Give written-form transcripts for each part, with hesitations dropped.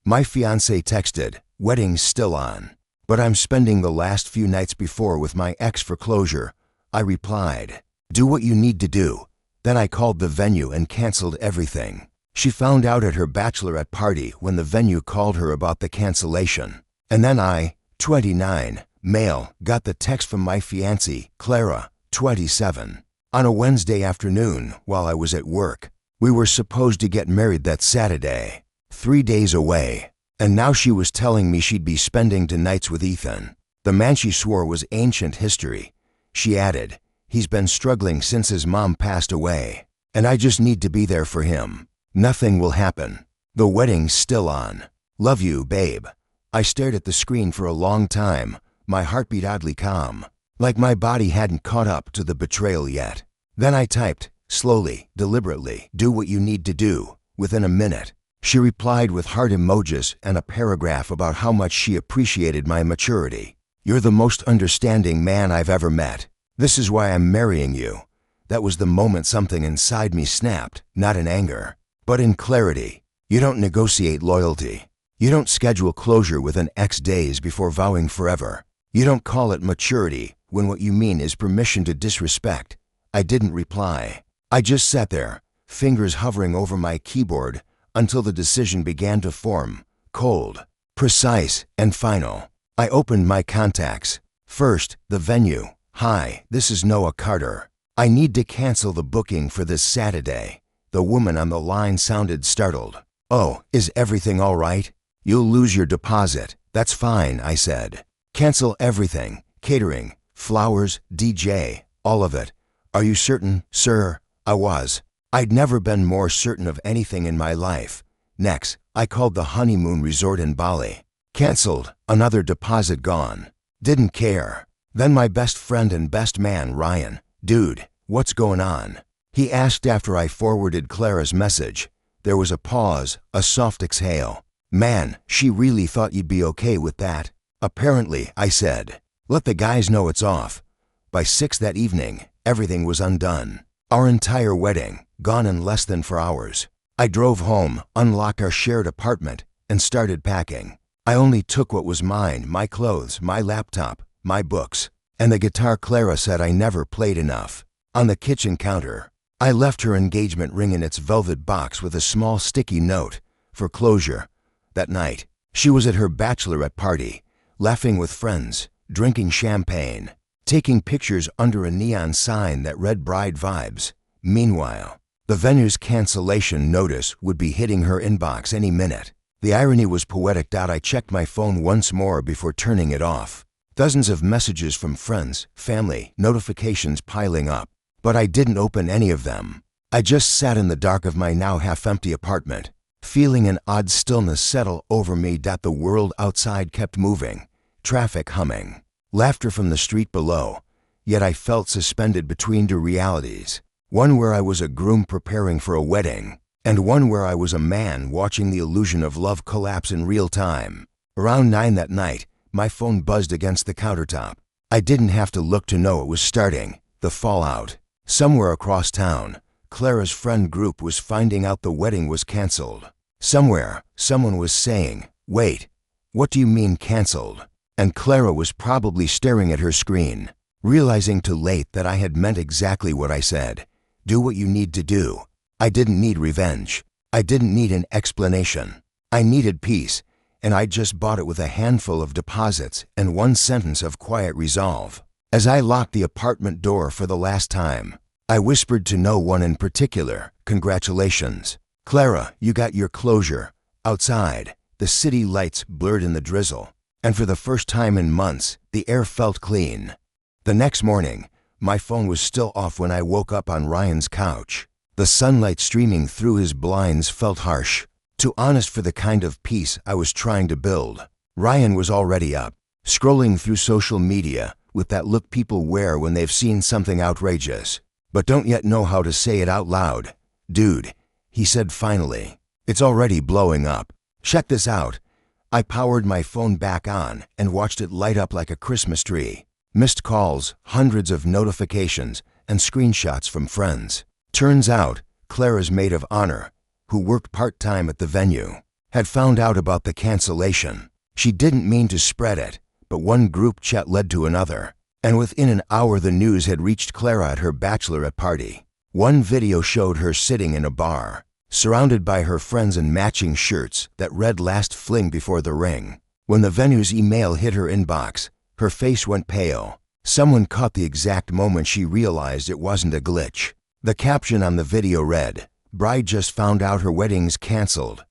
My fiancé texted, "Wedding's still on, but I'm spending the last few nights before with my ex for closure." I replied, "Do what you need to do." Then I called the venue and canceled everything. She found out at her bachelorette party when the venue called her about the cancellation. And then I, 29, male, got the text from my fiancée, Clara, 27, on a Wednesday afternoon while I was at work. We were supposed to get married that Saturday, 3 days away, and now she was telling me she'd be spending the nights with Ethan, the man she swore was ancient history. She added, "He's been struggling since his mom passed away, and I just need to be there for him. Nothing will happen. The wedding's still on. Love you, babe." I stared at the screen for a long time, my heartbeat oddly calm, like my body hadn't caught up to the betrayal yet. Then I typed, slowly, deliberately, "Do what you need to do." Within a minute, she replied with heart emojis and a paragraph about how much she appreciated my maturity. "You're the most understanding man I've ever met. This is why I'm marrying you." That was the moment something inside me snapped, not in anger, but in clarity. You don't negotiate loyalty. You don't schedule closure with an ex days before vowing forever. You don't call it maturity when what you mean is permission to disrespect. I didn't reply. I just sat there, fingers hovering over my keyboard until the decision began to form, cold, precise, and final. I opened my contacts. First, the venue. "Hi, this is Noah Carter. I need to cancel the booking for this Saturday." The woman on the line sounded startled. "Oh, is everything all right? You'll lose your deposit." "That's fine," I said. "Cancel everything. Catering, flowers, DJ, all of it." "Are you certain, sir?" I was. I'd never been more certain of anything in my life. Next, I called the honeymoon resort in Bali. Cancelled, another deposit gone. Didn't care. Then my best friend and best man, Ryan. "Dude, what's going on?" He asked after I forwarded Clara's message. There was a pause, a soft exhale. "Man, she really thought you'd be okay with that." "Apparently," I said. "Let the guys know it's off." By 6 that evening, everything was undone. Our entire wedding, gone in less than 4 hours. I drove home, unlocked our shared apartment, and started packing. I only took what was mine, my clothes, my laptop, my books, and the guitar Clara said I never played enough. On the kitchen counter, I left her engagement ring in its velvet box with a small sticky note for closure. That night, she was at her bachelorette party, laughing with friends, drinking champagne, taking pictures under a neon sign that read bride vibes. Meanwhile, the venue's cancellation notice would be hitting her inbox any minute. The irony was poetic. I checked my phone once more before turning it off. Dozens of messages from friends, family, notifications piling up, but I didn't open any of them. I just sat in the dark of my now half-empty apartment, feeling an odd stillness settle over me. The world outside kept moving, traffic humming, laughter from the street below, yet I felt suspended between 2 realities, one where I was a groom preparing for a wedding, and one where I was a man watching the illusion of love collapse in real time. Around 9 that night, my phone buzzed against the countertop. I didn't have to look to know it was starting, the fallout. Somewhere across town, Clara's friend group was finding out the wedding was canceled. Somewhere, someone was saying, "Wait, what do you mean canceled?" And Clara was probably staring at her screen, realizing too late that I had meant exactly what I said. Do what you need to do. I didn't need revenge. I didn't need an explanation. I needed peace, and I just bought it with a handful of deposits and 1 sentence of quiet resolve. As I locked the apartment door for the last time, I whispered to no one in particular, "Congratulations. Clara, you got your closure." Outside, the city lights blurred in the drizzle, and for the first time in months, the air felt clean. The next morning, my phone was still off when I woke up on Ryan's couch. The sunlight streaming through his blinds felt harsh, too honest for the kind of peace I was trying to build. Ryan was already up, scrolling through social media with that look people wear when they've seen something outrageous, but don't yet know how to say it out loud. "Dude," he said finally, "it's already blowing up. Check this out." I powered my phone back on and watched it light up like a Christmas tree. Missed calls, hundreds of notifications, and screenshots from friends. Turns out, Clara's maid of honor, who worked part-time at the venue, had found out about the cancellation. She didn't mean to spread it, but one group chat led to another, and within an hour the news had reached Clara at her bachelorette party. One video showed her sitting in a bar, surrounded by her friends in matching shirts that read "Last Fling Before the Ring." When the venue's email hit her inbox, her face went pale. Someone caught the exact moment she realized it wasn't a glitch. The caption on the video read, "Bride just found out her wedding's canceled.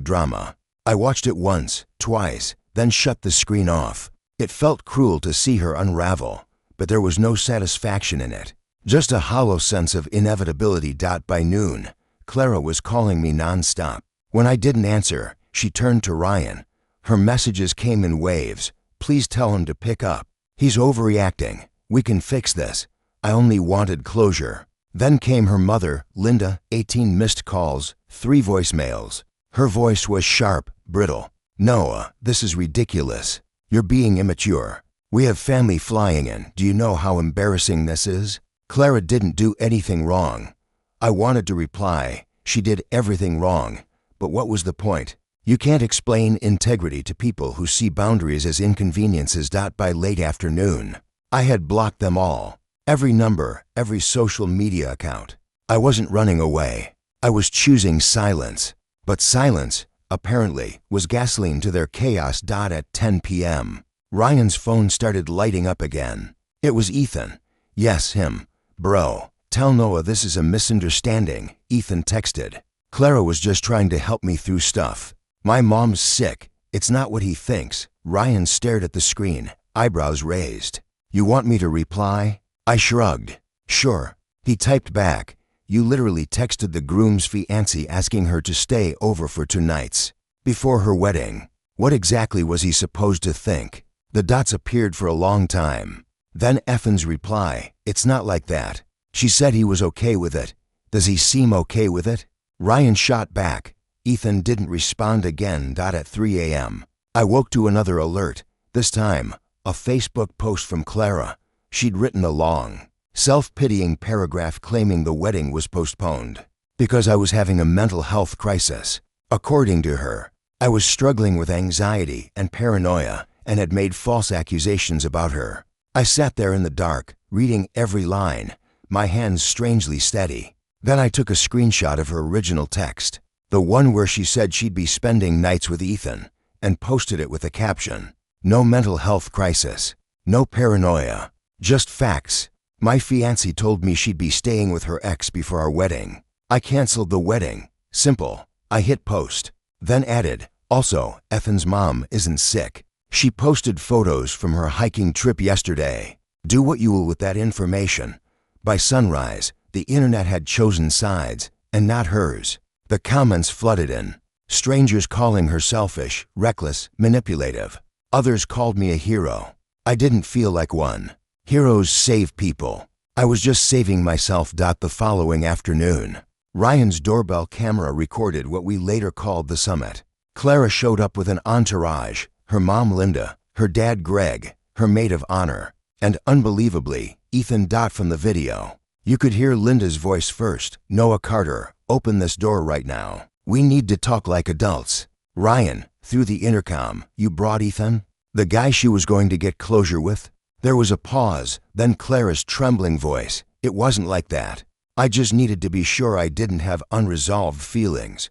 #drama." I watched it once, twice, then shut the screen off. It felt cruel to see her unravel, but there was no satisfaction in it. Just a hollow sense of inevitability. By noon, Clara was calling me nonstop. When I didn't answer, she turned to Ryan. Her messages came in waves. "Please tell him to pick up. He's overreacting. We can fix this. I only wanted closure." Then came her mother, Linda, 18 missed calls, 3 voicemails. Her voice was sharp, brittle. "Noah, this is ridiculous. You're being immature. We have family flying in. Do you know how embarrassing this is?" Clara didn't do anything wrong. I wanted to reply, she did everything wrong. But what was the point? You can't explain integrity to people who see boundaries as inconveniences. By late afternoon, I had blocked them all. Every number, every social media account. I wasn't running away. I was choosing silence. But silence, apparently, was gasoline to their chaos. At 10 p.m., Ryan's phone started lighting up again. It was Ethan. "Yes, him. Bro, tell Noah this is a misunderstanding," Ethan texted. "Clara was just trying to help me through stuff. My mom's sick. It's not what he thinks." Ryan stared at the screen, eyebrows raised. "You want me to reply?" I shrugged. "Sure." He typed back, "You literally texted the groom's fiancée asking her to stay over for 2 nights. Before her wedding. What exactly was he supposed to think?" The dots appeared for a long time. Then Effen's reply, "It's not like that. She said he was okay with it. Does he seem okay with it?" Ryan shot back. Ethan didn't respond again. At 3 a.m., I woke to another alert. This time, a Facebook post from Clara. She'd written a long, self-pitying paragraph claiming the wedding was postponed because I was having a mental health crisis. According to her, I was struggling with anxiety and paranoia and had made false accusations about her. I sat there in the dark, reading every line, my hands strangely steady. Then I took a screenshot of her original text, the one where she said she'd be spending nights with Ethan, and posted it with a caption, "No mental health crisis, no paranoia, just facts. My fiancée told me she'd be staying with her ex before our wedding. I canceled the wedding. Simple." I hit post, then added, "Also, Effen's mom isn't sick. She posted photos from her hiking trip yesterday. Do what you will with that information." By sunrise, the internet had chosen sides, and not hers. The comments flooded in. Strangers calling her selfish, reckless, manipulative. Others called me a hero. I didn't feel like one. Heroes save people. I was just saving myself. The following afternoon, Ryan's doorbell camera recorded what we later called the summit. Clara showed up with an entourage, her mom Linda, her dad Greg, her maid of honor, and unbelievably, Ethan. From the video, you could hear Linda's voice first. "Noah Carter, open this door right now. We need to talk like adults." Ryan, through the intercom, "You brought Ethan? The guy she was going to get closure with?" There was a pause, then Clara's trembling voice, "It wasn't like that. I just needed to be sure I didn't have unresolved feelings."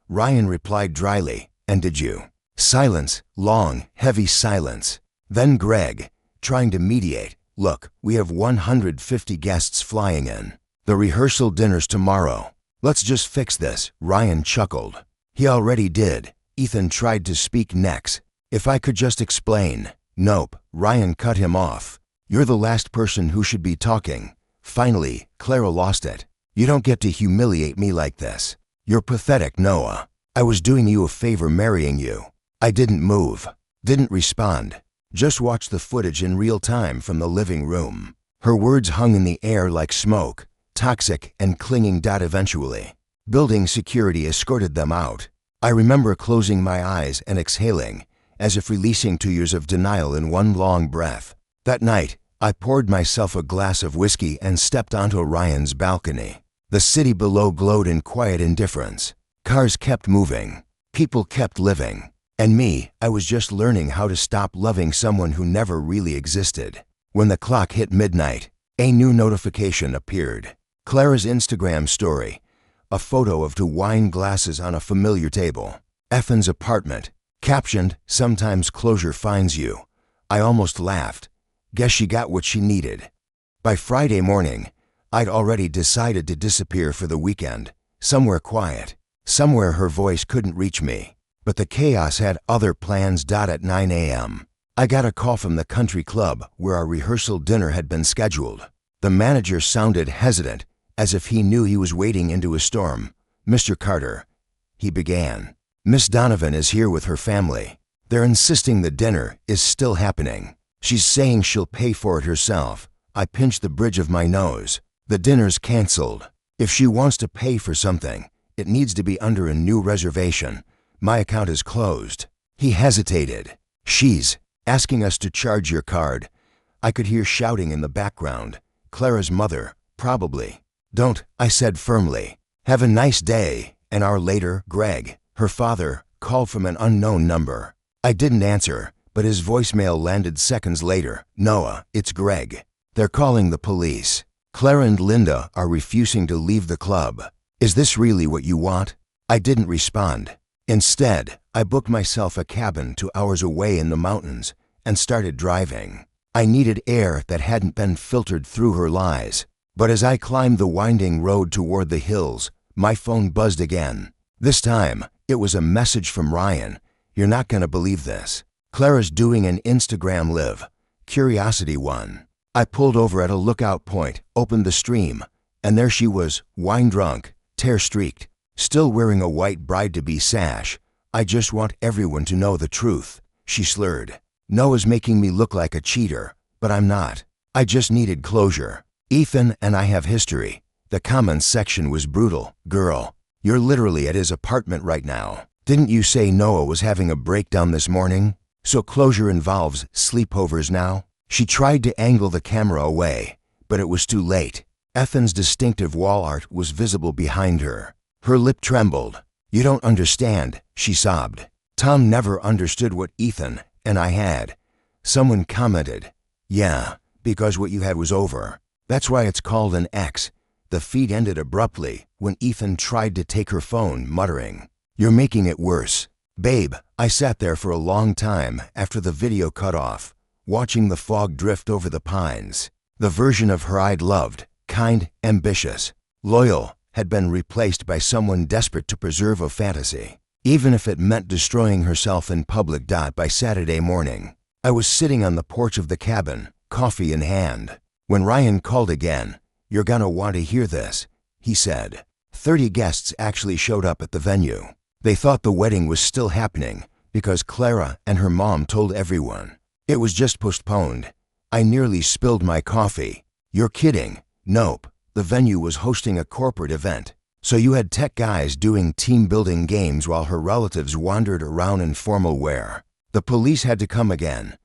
Ryan replied dryly, "And did you?" Silence, long, heavy silence. Then Greg, trying to mediate, "Look, we have 150 guests flying in. The rehearsal dinner's tomorrow. Let's just fix this." Ryan chuckled. "He already did." Ethan tried to speak next. "If I could just explain." "Nope," Ryan cut him off. "You're the last person who should be talking." Finally, Clara lost it. "You don't get to humiliate me like this. You're pathetic, Noah. I was doing you a favor marrying you." I didn't move, didn't respond, just watched the footage in real time from the living room. Her words hung in the air like smoke, toxic and clinging. Eventually, building security escorted them out. I remember closing my eyes and exhaling, as if releasing 2 years of denial in one long breath. That night, I poured myself a glass of whiskey and stepped onto Ryan's balcony. The city below glowed in quiet indifference. Cars kept moving. People kept living. And me, I was just learning how to stop loving someone who never really existed. When the clock hit midnight, a new notification appeared. Clara's Instagram story. A photo of 2 wine glasses on a familiar table. Effen's apartment. Captioned, "Sometimes closure finds you." I almost laughed. Guess she got what she needed. By Friday morning, I'd already decided to disappear for the weekend. Somewhere quiet. Somewhere her voice couldn't reach me. But the chaos had other plans. At 9 a.m., I got a call from the country club where our rehearsal dinner had been scheduled. The manager sounded hesitant, as if he knew he was wading into a storm. "Mr. Carter," he began, "Miss Donovan is here with her family. They're insisting the dinner is still happening. She's saying she'll pay for it herself." I pinched the bridge of my nose. "The dinner's canceled. If she wants to pay for something, it needs to be under a new reservation. My account is closed." He hesitated. "She's asking us to charge your card." I could hear shouting in the background. "Clara's mother, probably." "Don't," I said firmly. "Have a nice day." An hour later, Greg, her father, called from an unknown number. I didn't answer, but his voicemail landed seconds later. "Noah, it's Greg. They're calling the police. Clara and Linda are refusing to leave the club. Is this really what you want?" I didn't respond. Instead, I booked myself a cabin 2 hours away in the mountains and started driving. I needed air that hadn't been filtered through her lies. But as I climbed the winding road toward the hills, my phone buzzed again. This time, it was a message from Ryan. "You're not gonna believe this. Clara's doing an Instagram live. Curiosity one." I pulled over at a lookout point, opened the stream, and there she was, wine-drunk, tear-streaked, still wearing a white bride-to-be sash. "I just want everyone to know the truth," she slurred. "Noah's making me look like a cheater, but I'm not. I just needed closure. Ethan and I have history." The comments section was brutal. "Girl, you're literally at his apartment right now. Didn't you say Noah was having a breakdown this morning? So closure involves sleepovers now?" She tried to angle the camera away, but it was too late. Ethan's distinctive wall art was visible behind her. Her lip trembled. "You don't understand," she sobbed. "Tom never understood what Ethan and I had." Someone commented, "Yeah, because what you had was over. That's why it's called an X." The feed ended abruptly when Ethan tried to take her phone, muttering, "You're making it worse." "Babe," I sat there for a long time after the video cut off, watching the fog drift over the pines. The version of her I'd loved, kind, ambitious, loyal, had been replaced by someone desperate to preserve a fantasy, even if it meant destroying herself in public. By Saturday morning, I was sitting on the porch of the cabin, coffee in hand, when Ryan called again. "You're gonna want to hear this," he said. 30 guests actually showed up at the venue. They thought the wedding was still happening because Clara and her mom told everyone. It was just postponed. I nearly spilled my coffee. "You're kidding." "Nope. The venue was hosting a corporate event. So you had tech guys doing team-building games while her relatives wandered around in formal wear." The police had to come again.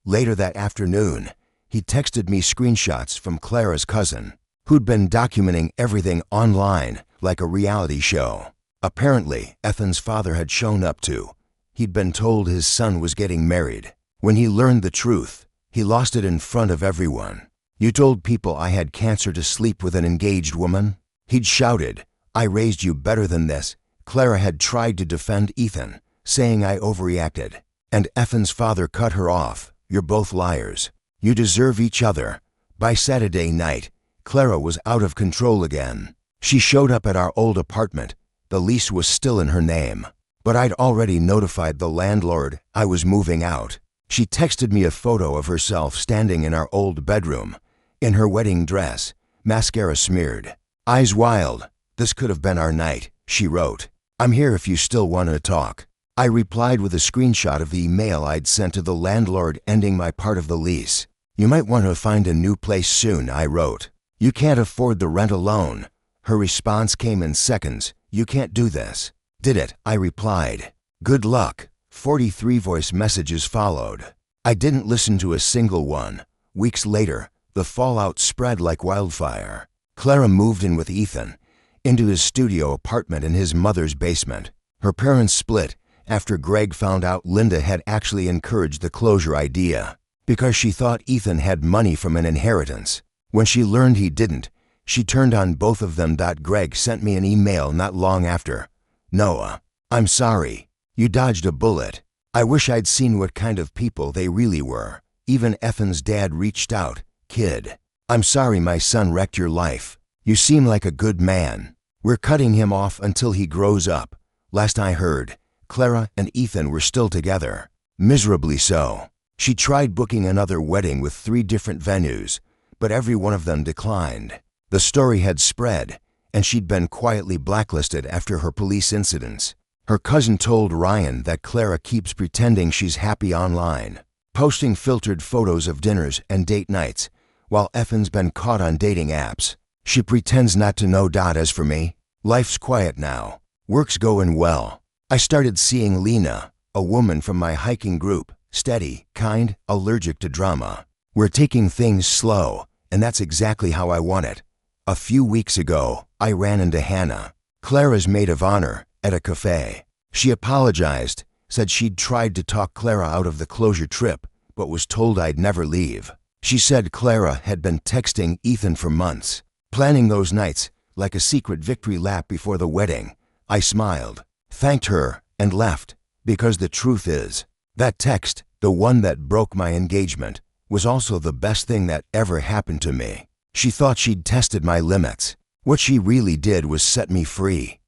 Later that afternoon, he texted me screenshots from Clara's cousin, who'd been documenting everything online like a reality show. Apparently, Ethan's father had shown up too. He'd been told his son was getting married. When he learned the truth, he lost it in front of everyone. "You told people I had cancer to sleep with an engaged woman?" He'd shouted, "I raised you better than this." Clara had tried to defend Ethan, saying I overreacted. And Ethan's father cut her off. "You're both liars. You deserve each other." By Saturday night, Clara was out of control again. She showed up at our old apartment. The lease was still in her name, but I'd already notified the landlord I was moving out. She texted me a photo of herself standing in our old bedroom, in her wedding dress, mascara smeared, eyes wild. "This could have been our night," she wrote. "I'm here if you still want to talk." I replied with a screenshot of the email I'd sent to the landlord ending my part of the lease. "You might want to find a new place soon," I wrote. "You can't afford the rent alone." Her response came in seconds. "You can't do this." "Did it," I replied. "Good luck." 43 voice messages followed. I didn't listen to a single one. Weeks later, the fallout spread like wildfire. Clara moved in with Ethan, into his studio apartment in his mother's basement. Her parents split, after Greg found out Linda had actually encouraged the closure idea because she thought Ethan had money from an inheritance. When she learned he didn't, she turned on both of them. Greg sent me an email not long after. "Noah, I'm sorry. You dodged a bullet. I wish I'd seen what kind of people they really were. Even Ethan's dad reached out. Kid, I'm sorry my son wrecked your life. You seem like a good man. We're cutting him off until he grows up. Last I heard, Clara and Ethan were still together. Miserably so. She tried booking another wedding with 3 different venues, but every one of them declined. The story had spread, and she'd been quietly blacklisted after her police incidents. Her cousin told Ryan that Clara keeps pretending she's happy online, posting filtered photos of dinners and date nights, while Ethan's been caught on dating apps. She pretends not to know. As for me, life's quiet now. Work's going well. I started seeing Lena, a woman from my hiking group, steady, kind, allergic to drama. We're taking things slow, and that's exactly how I want it. A few weeks ago, I ran into Hannah, Clara's maid of honor, at a cafe. She apologized, said she'd tried to talk Clara out of the closure trip, but was told I'd never leave. She said Clara had been texting Ethan for months, planning those nights like a secret victory lap before the wedding. I smiled, thanked her, and left, because the truth is, that text, the one that broke my engagement, was also the best thing that ever happened to me. She thought she'd tested my limits. What she really did was set me free.